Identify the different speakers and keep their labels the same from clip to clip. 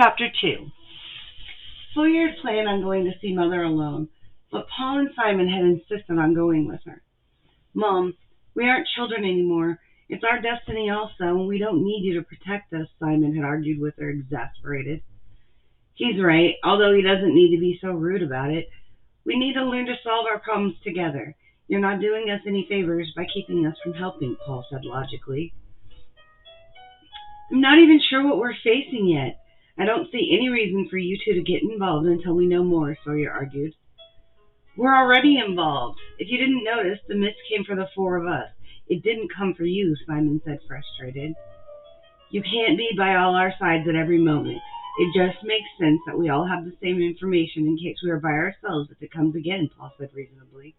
Speaker 1: Chapter 2. Sawyer had planned on going to see Mother alone, but Paul and Simon had insisted on going with her. "Mom, we aren't children anymore. It's our destiny also, and we don't need you to protect us," Simon had argued with her, exasperated. "He's right, although he doesn't need to be so rude about it. We need to learn to solve our problems together. You're not doing us any favors by keeping us from helping," Paul said logically. "I'm not even sure what we're facing yet. I don't see any reason for you two to get involved until we know more," Sawyer argued. "We're already involved. If you didn't notice, the mist came for the four of us. It didn't come for you," Simon said, frustrated. "You can't be by all our sides at every moment. It just makes sense that we all have the same information in case we are by ourselves if it comes again," Paul said reasonably.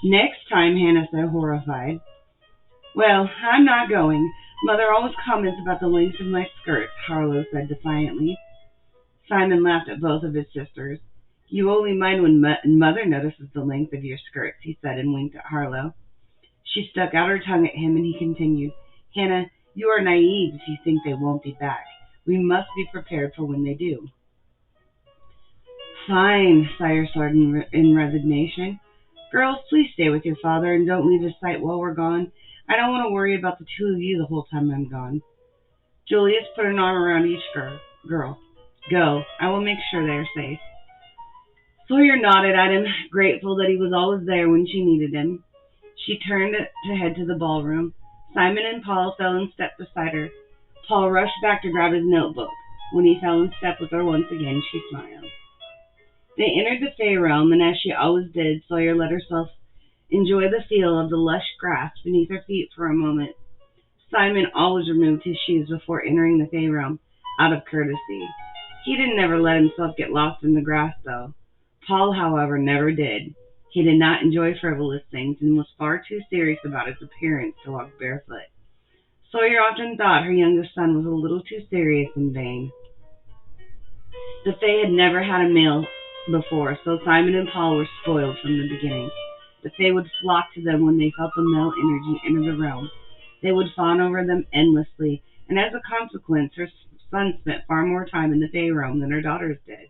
Speaker 1: "Next time," Hannah said, horrified. "Well, I'm not going. Mother always comments about the length of my skirts," Harlow said defiantly. Simon laughed at both of his sisters. "You only mind when Mother notices the length of your skirts," he said, and winked at Harlow. She stuck out her tongue at him, and he continued, "Hannah, you are naive if you think they won't be back. We must be prepared for when they do." "Fine," Sawyer said in resignation. "Girls, please stay with your father and don't leave his sight while we're gone. I don't want to worry about the two of you the whole time I'm gone." Julius put an arm around each girl. "Go. I will make sure they are safe." Sawyer nodded at him, grateful that he was always there when she needed him. She turned to head to the ballroom. Simon and Paul fell in step beside her. Paul rushed back to grab his notebook. When he fell in step with her once again, she smiled. They entered the Fey realm, and as she always did, Sawyer let herself enjoy the feel of the lush grass beneath her feet for a moment. Simon always removed his shoes before entering the Fey realm, out of courtesy. He didn't ever let himself get lost in the grass, though. Paul, however, never did. He did not enjoy frivolous things and was far too serious about his appearance to walk barefoot. Sawyer often thought her youngest son was a little too serious and vain. The Fae had never had a male before, so Simon and Paul were spoiled from the beginning. The Fae would flock to them when they felt the male energy enter the realm. They would fawn over them endlessly, and as a consequence, her son spent far more time in the Fae realm than her daughters did.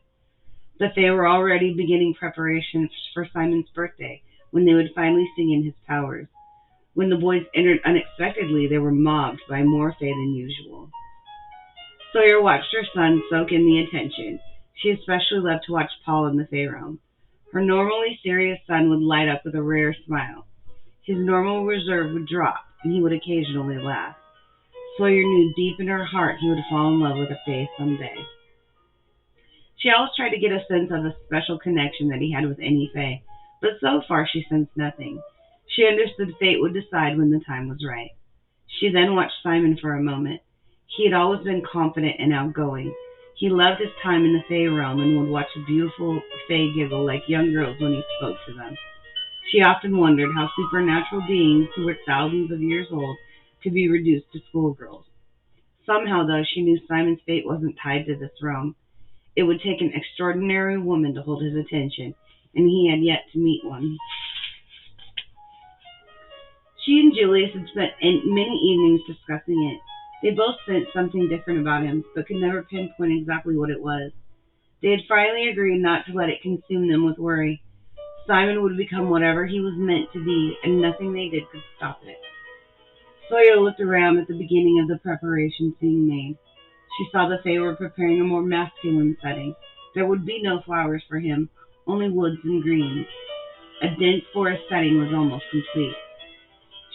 Speaker 1: The Fae were already beginning preparations for Simon's birthday, when they would finally sing in his powers. When the boys entered unexpectedly, they were mobbed by more Fae than usual. Sawyer watched her son soak in the attention. She especially loved to watch Paul in the Fae realm. Her normally serious son would light up with a rare smile. His normal reserve would drop, and he would occasionally laugh. Sawyer knew deep in her heart he would fall in love with a Fae someday. She always tried to get a sense of a special connection that he had with any Fae, but so far she sensed nothing. She understood fate would decide when the time was right. She then watched Simon for a moment. He had always been confident and outgoing. He loved his time in the Fae realm and would watch a beautiful Fae giggle like young girls when he spoke to them. She often wondered how supernatural beings who were thousands of years old could be reduced to schoolgirls. Somehow, though, she knew Simon's fate wasn't tied to this realm. It would take an extraordinary woman to hold his attention, and he had yet to meet one. She and Julius had spent many evenings discussing it. They both sensed something different about him, but could never pinpoint exactly what it was. They had finally agreed not to let it consume them with worry. Simon would become whatever he was meant to be, and nothing they did could stop it. Sawyer looked around at the beginning of the preparations being made. She saw the Fae were preparing a more masculine setting. There would be no flowers for him, only woods and greens. A dense forest setting was almost complete.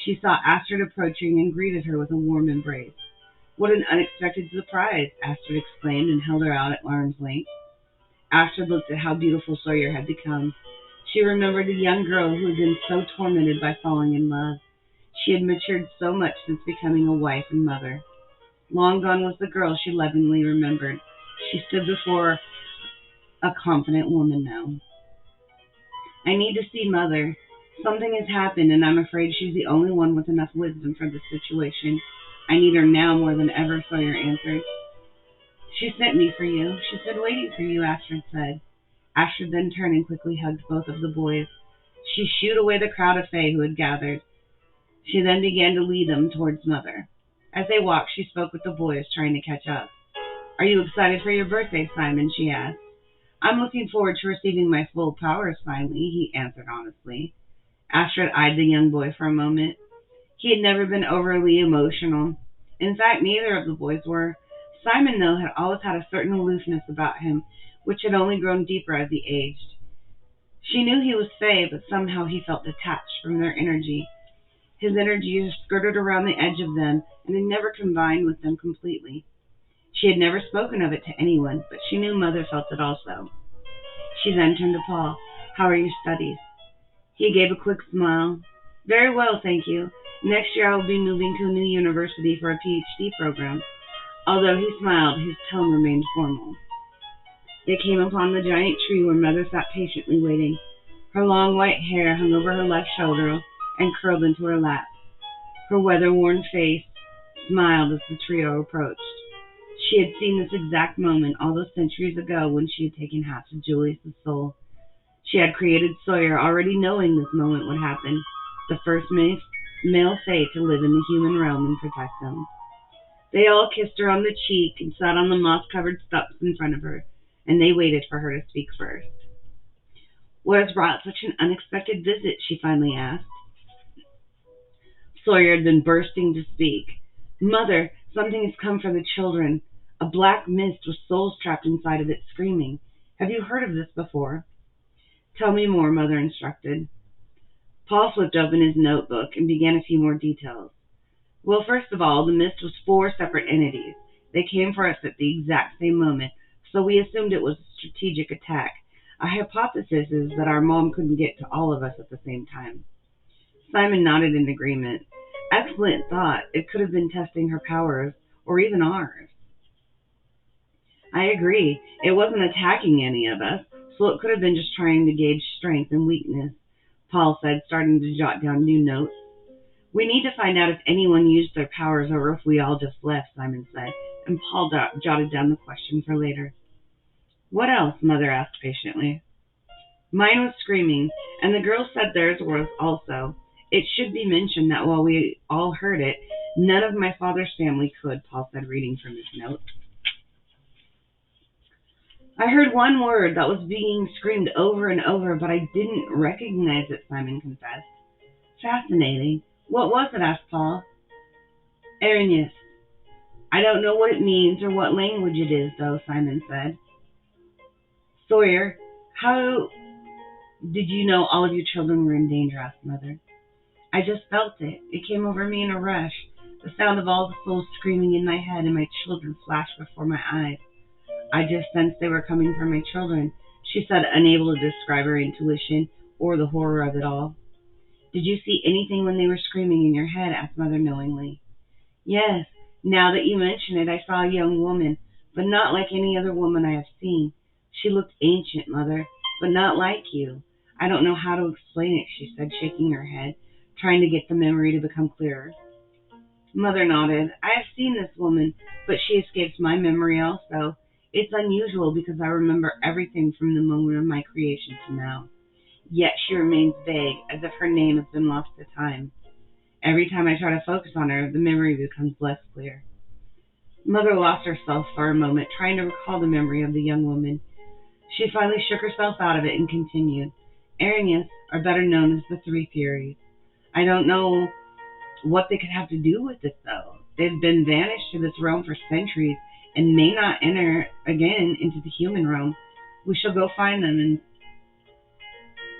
Speaker 1: She saw Astrid approaching and greeted her with a warm embrace. "What an unexpected surprise!" Astrid exclaimed and held her out at arm's length. Astrid looked at how beautiful Sawyer had become. She remembered the young girl who had been so tormented by falling in love. She had matured so much since becoming a wife and mother. Long gone was the girl she lovingly remembered. She stood before a confident woman now. "I need to see Mother. Something has happened, and I'm afraid she's the only one with enough wisdom for this situation. I need her now more than ever," Sawyer answered. "She sent me for you. She's been waiting for you," Astrid said. Astrid then turned and quickly hugged both of the boys. She shooed away the crowd of Fae who had gathered. She then began to lead them towards Mother. As they walked, she spoke with the boys, trying to catch up. Are you excited for your birthday, Simon? She asked. I'm looking forward to receiving my full powers finally, he answered honestly. Astrid eyed the young boy for a moment. He had never been overly emotional. In fact, neither of the boys were. Simon, though, had always had a certain aloofness about him, which had only grown deeper as he aged. She knew he was Fae, but somehow he felt detached from their energy. His energy just skirted around the edge of them and had never combined with them completely. She had never spoken of it to anyone, but she knew Mother felt it also. She then turned to Paul. How are your studies? He gave a quick smile. Very well, thank you. Next year I will be moving to a new university for a PhD program. Although he smiled, his tone remained formal. They came upon the giant tree where Mother sat patiently waiting. Her long white hair hung over her left shoulder and curled into her lap. Her weather-worn face smiled as the trio approached. She had seen this exact moment all those centuries ago when she had taken half of Julius' soul. She had created Sawyer already knowing this moment would happen, the first male Fae to live in the human realm and protect them. They all kissed her on the cheek and sat on the moss-covered steps in front of her, and they waited for her to speak first. What has brought such an unexpected visit? She finally asked. Sawyer had been bursting to speak. Mother, something has come for the children. A black mist with souls trapped inside of it screaming. Have you heard of this before? Tell me more, Mother instructed. Paul flipped open his notebook and began a few more details. Well, first of all, the mist was 4 separate entities. They came for us at the exact same moment, so we assumed it was a strategic attack. A hypothesis is that our mom couldn't get to all of us at the same time. Simon nodded in agreement. Excellent thought. It could have been testing her powers, or even ours. I agree. It wasn't attacking any of us, so it could have been just trying to gauge strength and weakness, Paul said, starting to jot down new notes. We need to find out if anyone used their powers or if we all just left, Simon said, and Paul jotted down the question for later. What else? Mother asked patiently. Mine was screaming, and the girls said theirs was also. It should be mentioned that while we all heard it, none of my father's family could, Paul said, reading from his notes. I heard one word that was being screamed over and over, but I didn't recognize it, Simon confessed. Fascinating. What was it? Asked Paul. Arrhenius. I don't know what it means or what language it is, though, Simon said. Sawyer, how did you know all of your children were in danger? Asked Mother. I just felt it. It came over me in a rush. The sound of all the souls screaming in my head and my children flashed before my eyes. I just sensed they were coming for my children, she said, unable to describe her intuition or the horror of it all. Did you see anything when they were screaming in your head? Asked Mother knowingly. Yes, now that you mention it, I saw a young woman, but not like any other woman I have seen. She looked ancient, Mother, but not like you. I don't know how to explain it, she said, shaking her head, trying to get the memory to become clearer. Mother nodded. I have seen this woman, but she escapes my memory also. It's unusual because I remember everything from the moment of my creation to now. Yet she remains vague, as if her name has been lost to time. Every time I try to focus on her, the memory becomes less clear. Mother lost herself for a moment, trying to recall the memory of the young woman. She finally shook herself out of it and continued. Arrhenius are better known as the Three Furies. I don't know what they could have to do with it, though. They've been banished to this realm for centuries and may not enter again into the human realm. We shall go find them and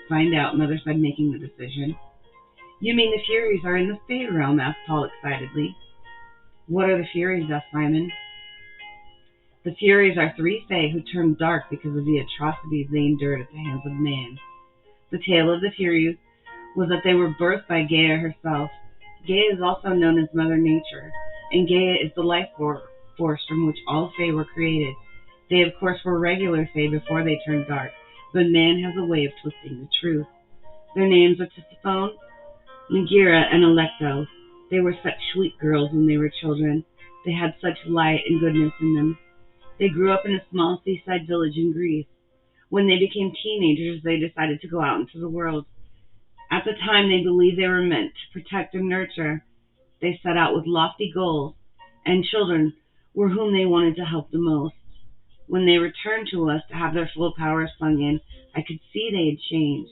Speaker 1: find out, Mother said, making the decision. You mean the Furies are in the Fae realm? Asked Paul excitedly. What are the Furies? Asked Simon. The Furies are 3 Fae who turned dark because of the atrocities they endured at the hands of man. The tale of the Furies was that they were birthed by Gaia herself. Gaia is also known as Mother Nature, and Gaia is the life force from which all Fae were created. They, of course, were regular Fae before they turned dark, but man has a way of twisting the truth. Their names are Tisiphone, Megira, and Alecto. They were such sweet girls when they were children. They had such light and goodness in them. They grew up in a small seaside village in Greece. When they became teenagers, they decided to go out into the world. At the time, they believed they were meant to protect and nurture. They set out with lofty goals, and children were whom they wanted to help the most. When they returned to us to have their full powers sung in, I could see they had changed.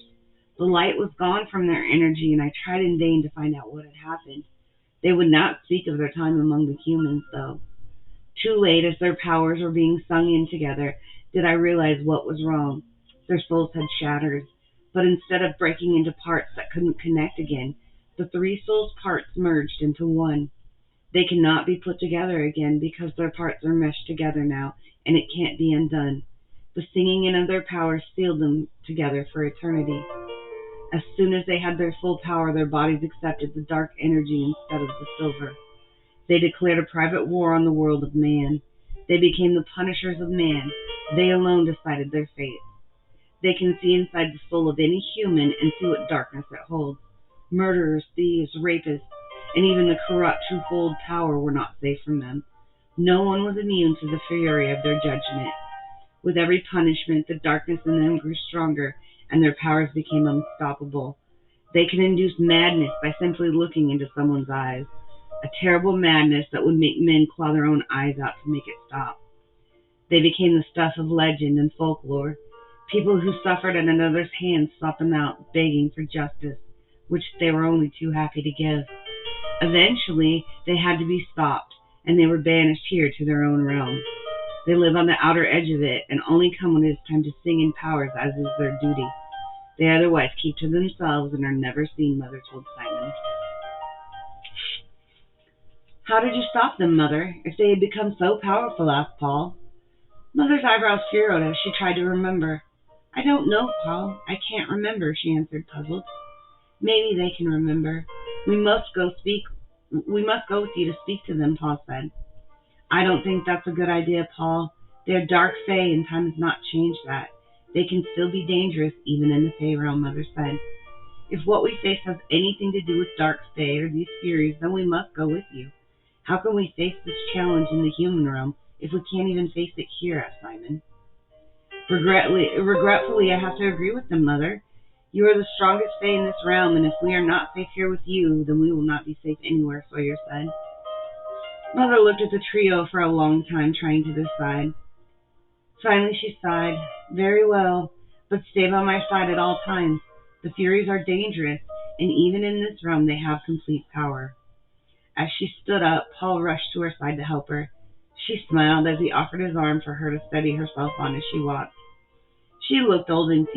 Speaker 1: The light was gone from their energy, and I tried in vain to find out what had happened. They would not speak of their time among the humans, though. Too late, as their powers were being sung in together, did I realize what was wrong. Their souls had shattered, but instead of breaking into parts that couldn't connect again, the three souls' parts merged into one. They cannot be put together again because their parts are meshed together now, and it can't be undone. The singing in of their powers sealed them together for eternity. As soon as they had their full power, their bodies accepted the dark energy instead of the silver. They declared a private war on the world of man. They became the punishers of man. They alone decided their fate. They can see inside the soul of any human and see what darkness it holds. Murderers, thieves, rapists, and even the corrupt who hold power were not safe from them. No one was immune to the fury of their judgment. With every punishment, the darkness in them grew stronger, and their powers became unstoppable. They can induce madness by simply looking into someone's eyes, a terrible madness that would make men claw their own eyes out to make it stop. They became the stuff of legend and folklore. People who suffered at another's hands sought them out, begging for justice, which they were only too happy to give. Eventually, they had to be stopped, and they were banished here to their own realm. They live on the outer edge of it, and only come when it is time to sing in powers, as is their duty. They otherwise keep to themselves and are never seen, Mother told Simon. How did you stop them, Mother, if they had become so powerful? Asked Paul. Mother's eyebrows furrowed as she tried to remember. I don't know, Paul. I can't remember, she answered, puzzled. Maybe they can remember. We must go with you to speak to them, Paul said. I don't think that's a good idea, Paul. They're dark fae, and time has not changed that. They can still be dangerous, even in the Fae realm, Mother said. If what we face has anything to do with dark fae or these furies, then we must go with you. How can we face this challenge in the human realm if we can't even face it here? Asked Simon. Regretfully, I have to agree with them, Mother. You are the strongest fae in this realm, and if we are not safe here with you, then we will not be safe anywhere, Sawyer said. Mother looked at the trio for a long time, trying to decide. Finally, she sighed. Very well, but stay by my side at all times. The Furies are dangerous, and even in this realm they have complete power. As she stood up, Paul rushed to her side to help her. She smiled as he offered his arm for her to steady herself on as she walked. She looked old and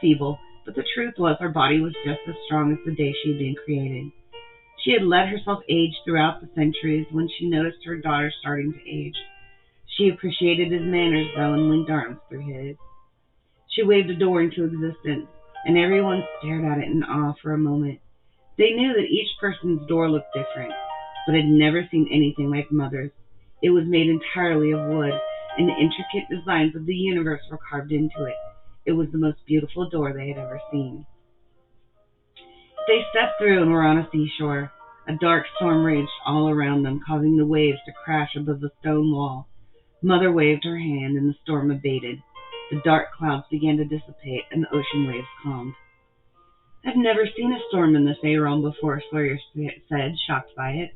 Speaker 1: feeble, but the truth was her body was just as strong as the day she had been created. She had let herself age throughout the centuries when she noticed her daughter starting to age. She appreciated his manners, though, and linked arms through his. She waved a door into existence, and everyone stared at it in awe for a moment. They knew that each person's door looked different, but had never seen anything like Mother's. It was made entirely of wood, and the intricate designs of the universe were carved into it. It was the most beautiful door they had ever seen. They stepped through and were on a seashore. A dark storm raged all around them, causing the waves to crash above the stone wall. Mother waved her hand, and the storm abated. The dark clouds began to dissipate, and the ocean waves calmed. I've never seen a storm in the Fae realm before, Sawyer said, shocked by it.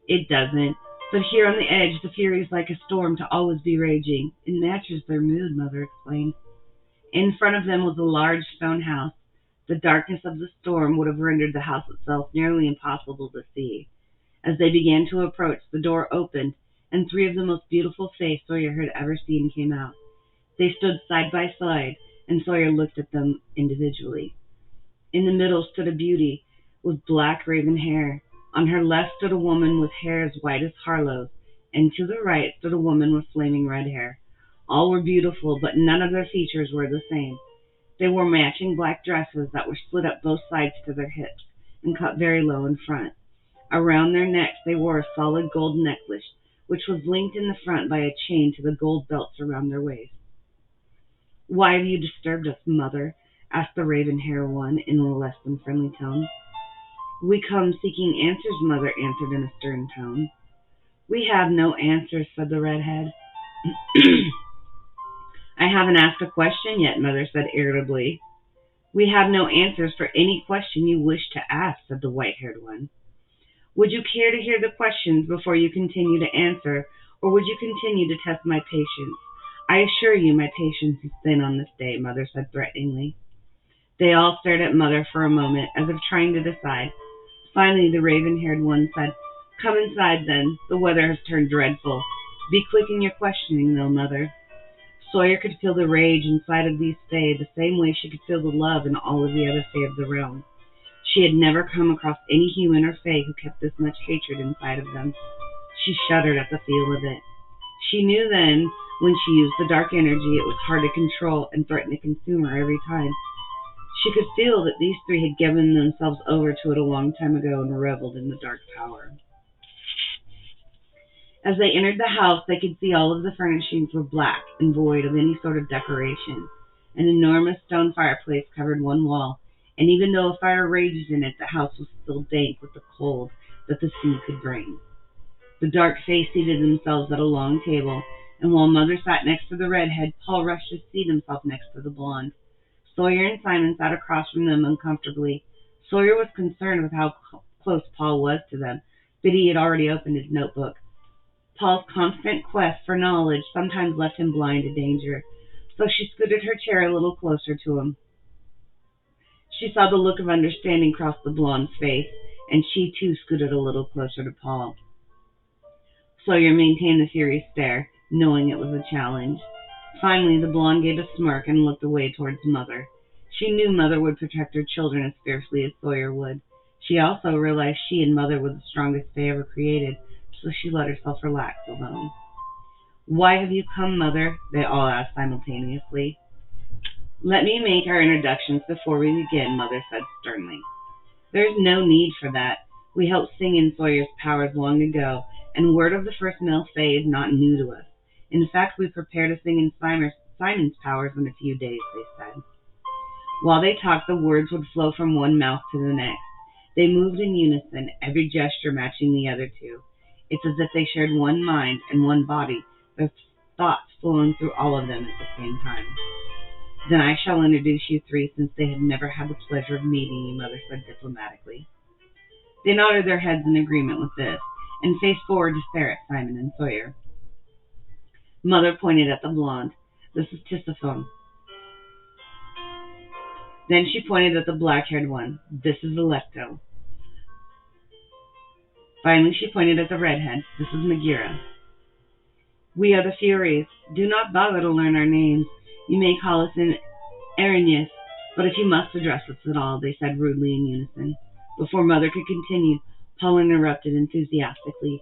Speaker 1: It doesn't, but here on the edge, the furies like a storm to always be raging. It matches their mood, Mother explained. In front of them was a large stone house. The darkness of the storm would have rendered the house itself nearly impossible to see. As they began to approach, the door opened, and three of the most beautiful Fae Sawyer had ever seen came out. They stood side by side, and Sawyer looked at them individually. In the middle stood a beauty with black raven hair. On her left stood a woman with hair as white as Harlow's, and to the right stood a woman with flaming red hair. All were beautiful, but none of their features were the same. They wore matching black dresses that were split up both sides to their hips and cut very low in front. Around their necks they wore a solid gold necklace, which was linked in the front by a chain to the gold belts around their waists. Why have you disturbed us, Mother? Asked the raven-haired one in a less than friendly tone. We come seeking answers, Mother answered in a stern tone. We have no answers, said the redhead. I haven't asked a question yet, Mother said irritably. We have no answers for any question you wish to ask, said the white-haired one. Would you care to hear the questions before you continue to answer, or would you continue to test my patience? I assure you my patience is thin on this day, Mother said threateningly. They all stared at Mother for a moment, as if trying to decide. Finally, the raven-haired one said, "Come inside, then. The weather has turned dreadful. Be quick in your questioning, though, Mother." Sawyer could feel the rage inside of these Fae the same way she could feel the love in all of the other Fae of the realm. She had never come across any human or Fae who kept this much hatred inside of them. She shuddered at the feel of it. She knew then, when she used the dark energy, it was hard to control and threatened to consume her every time. She could feel that these three had given themselves over to it a long time ago and reveled in the dark power. As they entered the house, they could see all of the furnishings were black and void of any sort of decoration. An enormous stone fireplace covered one wall, and even though a fire raged in it, the house was still dank with the cold that the sea could bring. The dark Fae seated themselves at a long table, and while Mother sat next to the redhead, Paul rushed to seat himself next to the blonde. Sawyer and Simon sat across from them uncomfortably. Sawyer was concerned with how close Paul was to them, but he had already opened his notebook. Paul's constant quest for knowledge sometimes left him blind to danger, so she scooted her chair a little closer to him. She saw the look of understanding cross the blonde's face, and she too scooted a little closer to Paul. Sawyer maintained the furious stare, knowing it was a challenge. Finally, the blonde gave a smirk and looked away towards Mother. She knew Mother would protect her children as fiercely as Sawyer would. She also realized she and Mother were the strongest they ever created, so she let herself relax alone. "Why have you come, Mother?" they all asked simultaneously. "Let me make our introductions before we begin," Mother said sternly. "There's no need for that. We helped sing in Sawyer's powers long ago, and word of the first male Fae is not new to us. In fact, we prepare to sing in Simon's powers in a few days," they said. While they talked, the words would flow from one mouth to the next. They moved in unison, every gesture matching the other two. It's as if they shared one mind and one body, their thoughts flowing through all of them at the same time. "Then I shall introduce you three, since they have never had the pleasure of meeting you," Mother said diplomatically. They nodded their heads in agreement with this, and faced forward to stare at Simon and Sawyer. Mother pointed at the blonde. "This is Tisiphone." Then she pointed at the black-haired one. "This is Alecto." Finally, she pointed at the redhead. "This is Megira." "We are the Furies. Do not bother to learn our names. You may call us in Arrhenius, but if you must address us at all," they said rudely in unison. Before Mother could continue, Paul interrupted enthusiastically.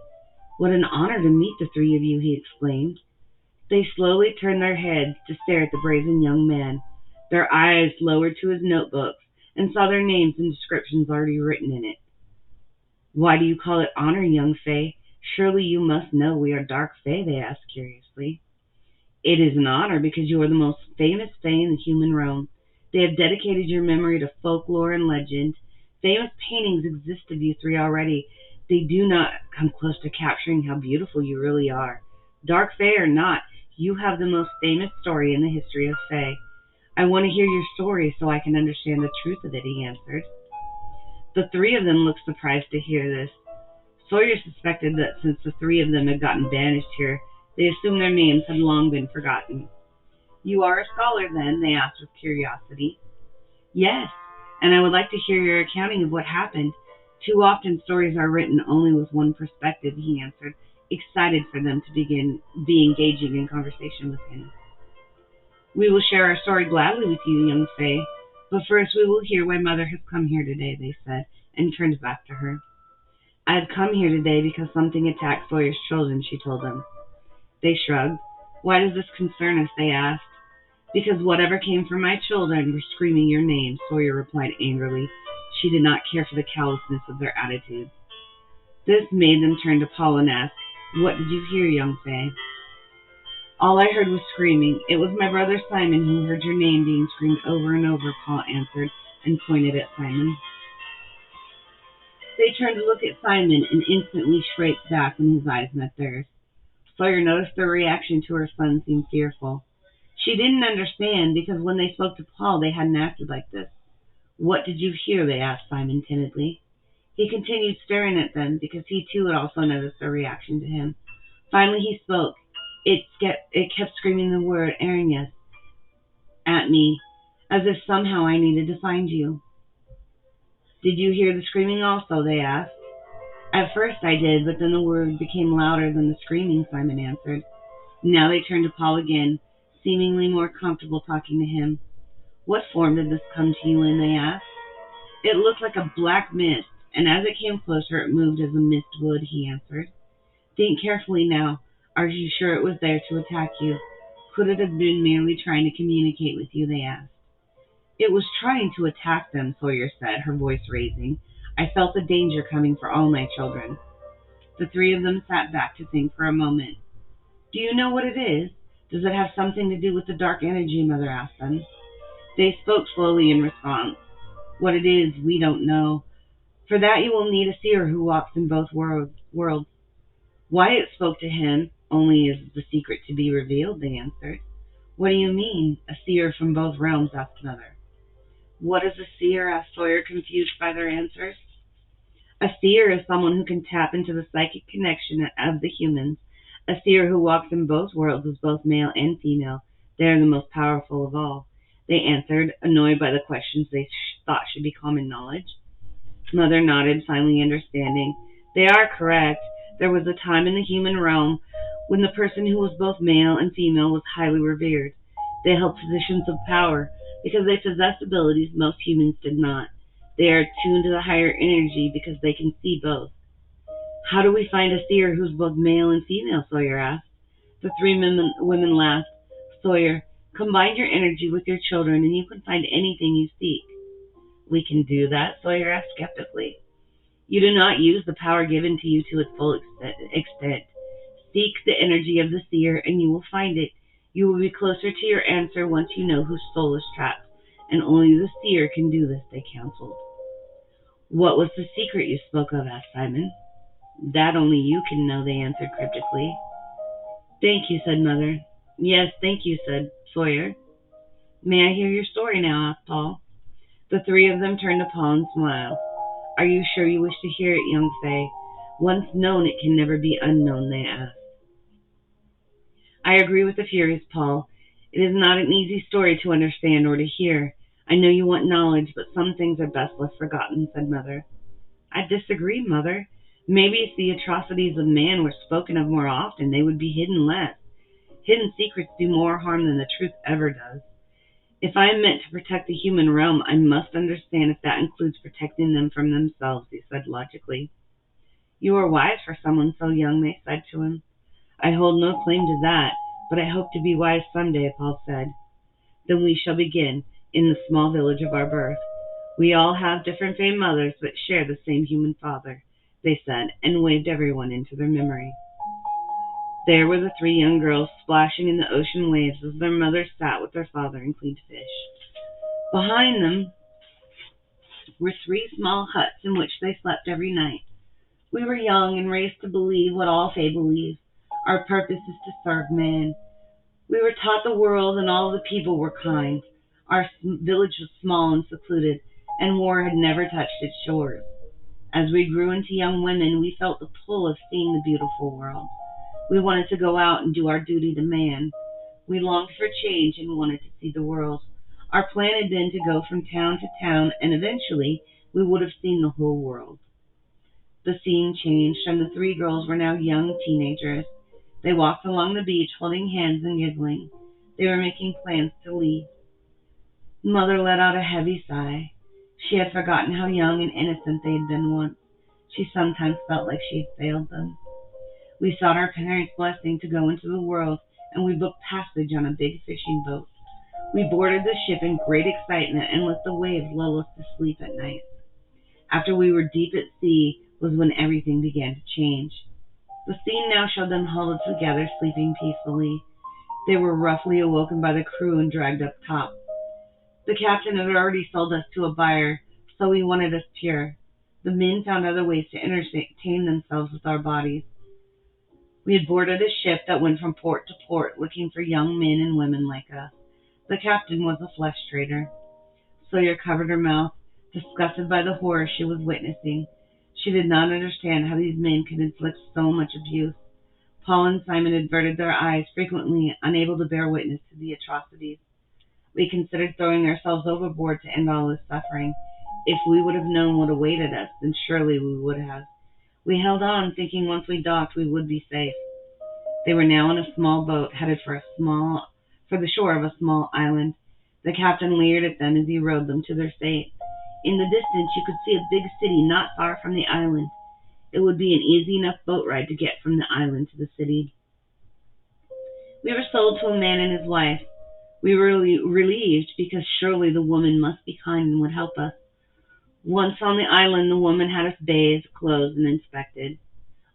Speaker 1: "What an honor to meet the three of you," he exclaimed. They slowly turned their heads to stare at the brazen young man. Their eyes lowered to his notebooks and saw their names and descriptions already written in it. "Why do you call it honor, young Fae? Surely you must know we are dark Fae," they asked curiously. "It is an honor because you are the most famous Fae in the human realm. They have dedicated your memory to folklore and legend. Famous paintings exist of you three already. They do not come close to capturing how beautiful you really are. Dark Fae or not, you have the most famous story in the history of Fae. I want to hear your story so I can understand the truth of it," he answered. The three of them looked surprised to hear this. Sawyer suspected that since the three of them had gotten banished here, they assumed their names had long been forgotten. "You are a scholar, then?" they asked with curiosity. "Yes, and I would like to hear your accounting of what happened. Too often stories are written only with one perspective," he answered, excited for them to be engaging in conversation with him. "We will share our story gladly with you, young Fae, but first we will hear why Mother has come here today," they said, and turned back to her. "I have come here today because something attacked Sawyer's children," she told them. They shrugged. "Why does this concern us?" they asked. "Because whatever came from my children were screaming your name," Sawyer replied angrily. She did not care for the callousness of their attitude. This made them turn to Paul and ask, "What did you hear, young Fae?" "All I heard was screaming. It was my brother Simon who heard your name being screamed over and over," Paul answered, and pointed at Simon. They turned to look at Simon and instantly shrank back when his eyes met theirs. Sawyer noticed their reaction to her son seemed fearful. She didn't understand, because when they spoke to Paul, they hadn't acted like this. "What did you hear?" they asked Simon timidly. He continued staring at them, because he too had also noticed their reaction to him. Finally he spoke. It kept screaming the word Aranyas at me, as if somehow I needed to find you. Did you hear the screaming also? They asked. At first I did, but then the word became louder than the screaming, Simon answered. Now they turned to Paul again, seemingly more comfortable talking to him. What form did this come to you in? They asked. It looked like a black mist, and as it came closer it moved as a mist would, he answered. Think carefully now. Are you sure it was there to attack you? Could it have been merely trying to communicate with you? They asked. It was trying to attack them, Sawyer said, her voice raising. I felt the danger coming for all my children. The three of them sat back to think for a moment. Do you know what it is? Does it have something to do with the dark energy? Mother asked them. They spoke slowly in response. What it is, we don't know. For that you will need a seer who walks in both worlds. Wyatt spoke to him, only is the secret to be revealed, they answered. What do you mean, a seer from both realms? Asked Mother. What is a seer? Asked Sawyer, confused by their answers. A seer is someone who can tap into the psychic connection of the humans. A seer who walks in both worlds is both male and female. They are the most powerful of all. They answered, annoyed by the questions they thought should be common knowledge. Mother nodded, finally understanding. They are correct. There was a time in the human realm when the person who was both male and female was highly revered. They held positions of power because they possessed abilities most humans did not. They are attuned to the higher energy because they can see both. How do we find a seer who's both male and female? Sawyer asked. The three women laughed. Sawyer, combine your energy with your children and you can find anything you seek. We can do that? Sawyer asked skeptically. You do not use the power given to you to its full extent. Seek the energy of the seer and you will find it. You will be closer to your answer once you know whose soul is trapped, and only the seer can do this, they counseled. What was the secret you spoke of? Asked Simon. That only you can know, they answered cryptically. Thank you, said Mother. Yes, thank you, said Sawyer. May I hear your story now? Asked Paul. The three of them turned to Paul and smiled. Are you sure you wish to hear it, young Fay? Once known, it can never be unknown, they asked. I agree with the furious Paul. It is not an easy story to understand or to hear. I know you want knowledge, but some things are best left forgotten, said Mother. I disagree, Mother. Maybe if the atrocities of man were spoken of more often, they would be hidden less. Hidden secrets do more harm than the truth ever does. If I am meant to protect the human realm, I must understand if that includes protecting them from themselves, he said logically. You are wise for someone so young, they said to him. I hold no claim to that, but I hope to be wise someday, Paul said. Then we shall begin, in the small village of our birth. We all have different famed mothers, but share the same human father, they said, and waved everyone into their memory. There were the three young girls splashing in the ocean waves as their mothers sat with their father and cleaned fish. Behind them were three small huts in which they slept every night. We were young and raised to believe what all Fae believe. Our purpose is to serve man. We were taught the world and all the people were kind. Our village was small and secluded, and war had never touched its shores. As we grew into young women, we felt the pull of seeing the beautiful world. We wanted to go out and do our duty to man. We longed for change and wanted to see the world. Our plan had been to go from town to town, and eventually we would have seen the whole world. The scene changed, and the three girls were now young teenagers. They walked along the beach holding hands and giggling. They were making plans to leave. Mother let out a heavy sigh. She had forgotten how young and innocent they had been once. She sometimes felt like she had failed them. We sought our parents' blessing to go into the world, and we booked passage on a big fishing boat. We boarded the ship in great excitement and let the waves lull us to sleep at night. After we were deep at sea was when everything began to change. The scene now showed them huddled together, sleeping peacefully. They were roughly awoken by the crew and dragged up top. The captain had already sold us to a buyer, so he wanted us pure. The men found other ways to entertain themselves with our bodies. We had boarded a ship that went from port to port looking for young men and women like us. The captain was a flesh trader. Sawyer covered her mouth, disgusted by the horror she was witnessing. She did not understand how these men could inflict so much abuse. Paul and Simon averted their eyes frequently, unable to bear witness to the atrocities. We considered throwing ourselves overboard to end all this suffering. If we would have known what awaited us, then surely we would have. We held on, thinking once we docked we would be safe. They were now in a small boat, headed for the shore of a small island. The captain leered at them as he rowed them to their fate. In the distance you could see a big city not far from the island. It would be an easy enough boat ride to get from the island to the city. We were sold to a man and his wife. We were relieved because surely the woman must be kind and would help us. Once on the island, the woman had us bathed, clothed, and inspected.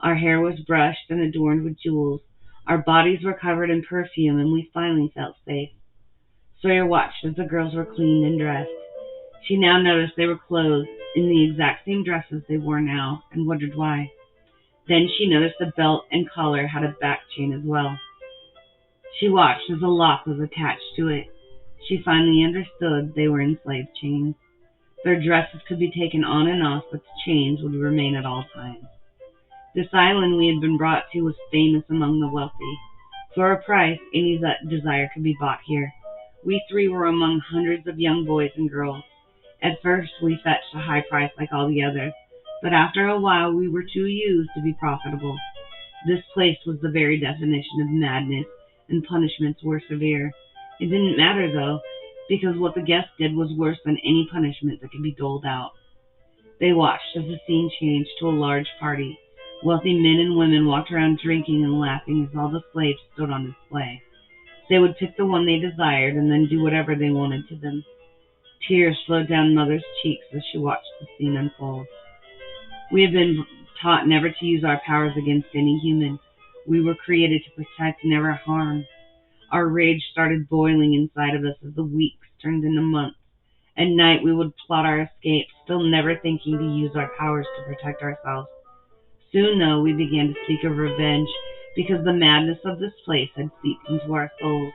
Speaker 1: Our hair was brushed and adorned with jewels. Our bodies were covered in perfume, and we finally felt safe. Sawyer watched as the girls were cleaned and dressed. She now noticed they were clothed in the exact same dresses they wore now, and wondered why. Then she noticed the belt and collar had a back chain as well. She watched as a lock was attached to it. She finally understood they were enslaved chains. Their dresses could be taken on and off, but the chains would remain at all times. This island we had been brought to was famous among the wealthy. For a price, any desire could be bought here. We three were among hundreds of young boys and girls. At first, we fetched a high price like all the others, but after a while we were too used to be profitable. This place was the very definition of madness, and punishments were severe. It didn't matter, though, because what the guests did was worse than any punishment that could be doled out. They watched as the scene changed to a large party. Wealthy men and women walked around drinking and laughing as all the slaves stood on display. They would pick the one they desired and then do whatever they wanted to them. Tears flowed down Mother's cheeks as she watched the scene unfold. We had been taught never to use our powers against any human. We were created to protect, never harm. Our rage started boiling inside of us as the weeks turned into months. At night we would plot our escape, still never thinking to use our powers to protect ourselves. Soon, though, we began to speak of revenge, because the madness of this place had seeped into our souls.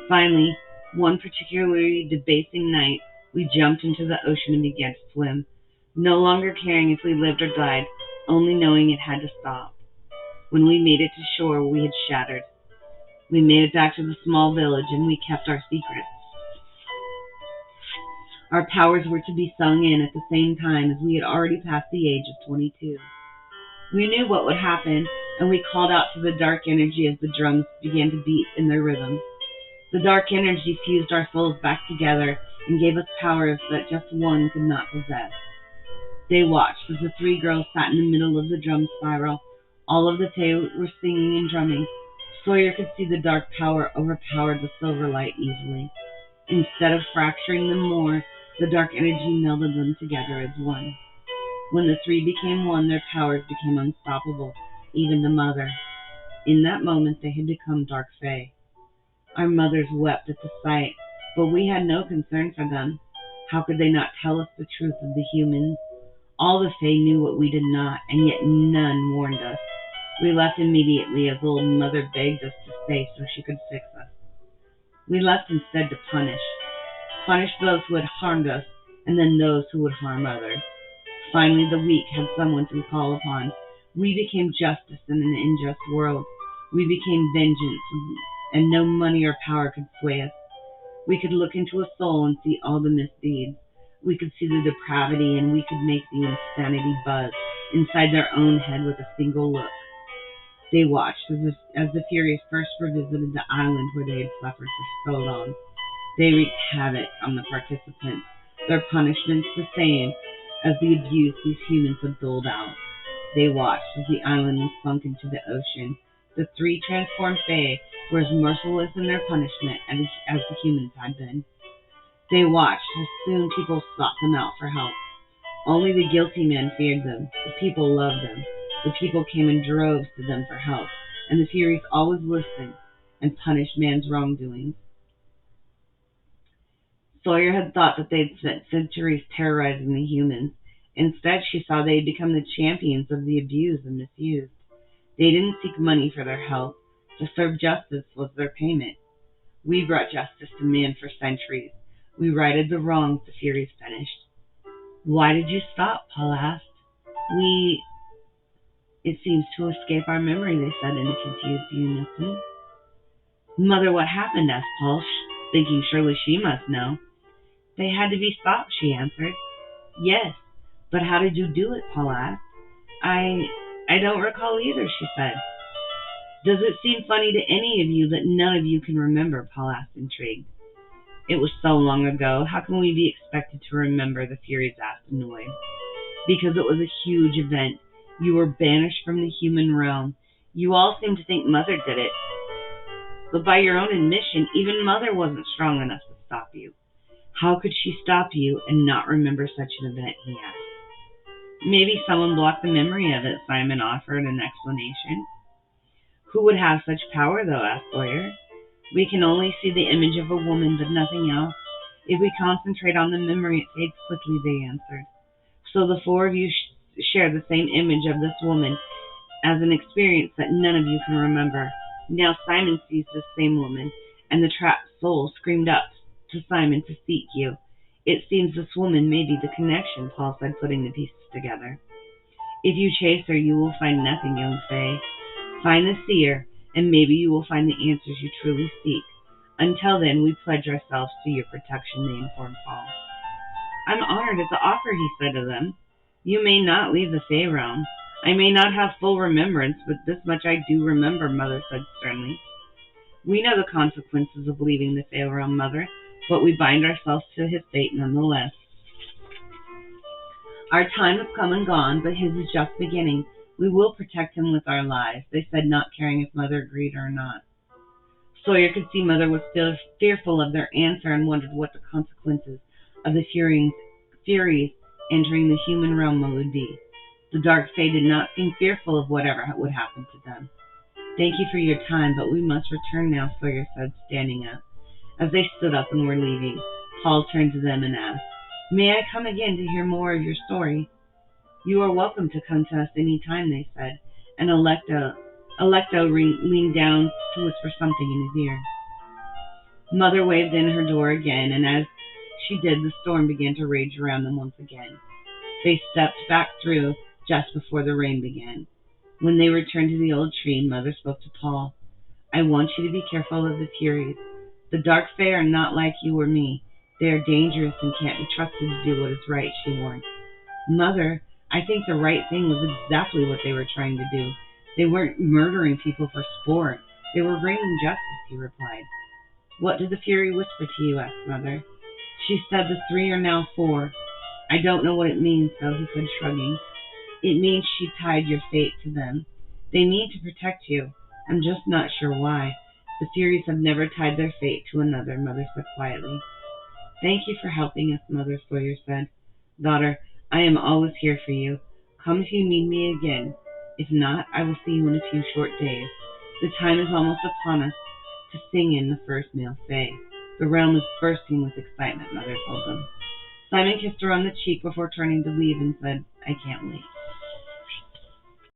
Speaker 1: Finally, one particularly debasing night, we jumped into the ocean and began to swim, no longer caring if we lived or died, only knowing it had to stop. When we made it to shore, we had shattered. We made it back to the small village, and we kept our secret. Our powers were to be sung in at the same time, as we had already passed the age of 22. We knew what would happen, and we called out to the dark energy as the drums began to beat in their rhythm. The dark energy fused our souls back together and gave us powers that just one could not possess. They watched as the three girls sat in the middle of the drum spiral. All of the Fae were singing and drumming. Sawyer could see the dark power overpowered the silver light easily. Instead of fracturing them more, the dark energy melded them together as one. When the three became one, their powers became unstoppable, even the mother. In that moment, they had become dark Fae. Our mothers wept at the sight, but we had no concern for them. How could they not tell us the truth of the humans? All the Fae knew what we did not, and yet none warned us. We left immediately as old mother begged us to stay so she could fix us. We left instead to punish. Punish those who had harmed us, and then those who would harm others. Finally, the weak had someone to call upon. We became justice in an unjust world. We became vengeance, and no money or power could sway us. We could look into a soul and see all the misdeeds. We could see the depravity, and we could make the insanity buzz inside their own head with a single look. They watched as the Furies first revisited the island where they had suffered for so long. They wreaked havoc on the participants, their punishments the same as the abuse these humans had doled out. They watched as the island was sunk into the ocean. The three transformed Fae were as merciless in their punishment as the humans had been. They watched as soon people sought them out for help. Only the guilty men feared them. The people loved them. The people came in droves to them for help, and the Furies always listened and punished man's wrongdoings. Sawyer had thought that they'd spent centuries terrorizing the humans. Instead, she saw they had become the champions of the abused and misused. They didn't seek money for their help. To serve justice was their payment. We brought justice to man for centuries. We righted the wrongs the Furies finished. Why did you stop? Paul asked. It seems to escape our memory, they said in a confused unison. Mother, what happened? Asked Paul, thinking surely she must know. They had to be stopped, she answered. Yes, but how did you do it? Paul asked. I don't recall either, she said. Does it seem funny to any of you that none of you can remember? Paul asked, intrigued. It was so long ago. How can we be expected to remember? The Furies asked, annoyed. Because it was a huge event. You were banished from the human realm. You all seem to think Mother did it. But by your own admission, even Mother wasn't strong enough to stop you. How could she stop you and not remember such an event? He asked. Maybe someone blocked the memory of it, Simon offered an explanation. Who would have such power, though? Asked Sawyer. We can only see the image of a woman, but nothing else. If we concentrate on the memory, it fades quickly, they answered. So the four of you share the same image of this woman as an experience that none of you can remember. Now Simon sees this same woman, and the trapped soul screamed up to Simon to seek you. It seems this woman may be the connection, Paul said, putting the pieces together. If you chase her, you will find nothing, young Faye. Find the seer, and maybe you will find the answers you truly seek. Until then, we pledge ourselves to your protection, they informed Paul. I'm honored at the offer, he said to them. You may not leave the Fae realm. I may not have full remembrance, but this much I do remember, Mother said sternly. We know the consequences of leaving the Fae realm, Mother, but we bind ourselves to his fate nonetheless. Our time has come and gone, but his is just beginning. We will protect him with our lives, they said, not caring if Mother agreed or not. Sawyer could see Mother was still fearful of their answer and wondered what the consequences of the Furies entering the human realm would be. The dark Fae did not seem fearful of whatever would happen to them. Thank you for your time, but we must return now, Sawyer said, standing up. As they stood up and were leaving, Paul turned to them and asked, May I come again to hear more of your story? You are welcome to come to us any time, they said, and Alecto leaned down to whisper something in his ear. Mother waved in her door again, and as she did, the storm began to rage around them once again. They stepped back through just before the rain began. When they returned to the old tree, Mother spoke to Paul. I want you to be careful of the Furies. The Dark Fae are not like you or me. They are dangerous and can't be trusted to do what is right, she warned. Mother, I think the right thing was exactly what they were trying to do. They weren't murdering people for sport. They were bringing justice, he replied. What did the Fury whisper to you? Asked Mother. She said the 3 are now 4. I don't know what it means, though, he said, shrugging. It means she tied your fate to them. They mean to protect you. I'm just not sure why. The Furies have never tied their fate to another, Mother said quietly. Thank you for helping us, Mother, Sawyer said. Daughter, I am always here for you. Come if you need me again. If not, I will see you in a few short days. The time is almost upon us to sing in the first male Fae. The realm is bursting with excitement, Mother told them. Simon kissed her on the cheek before turning to leave and said, I can't wait.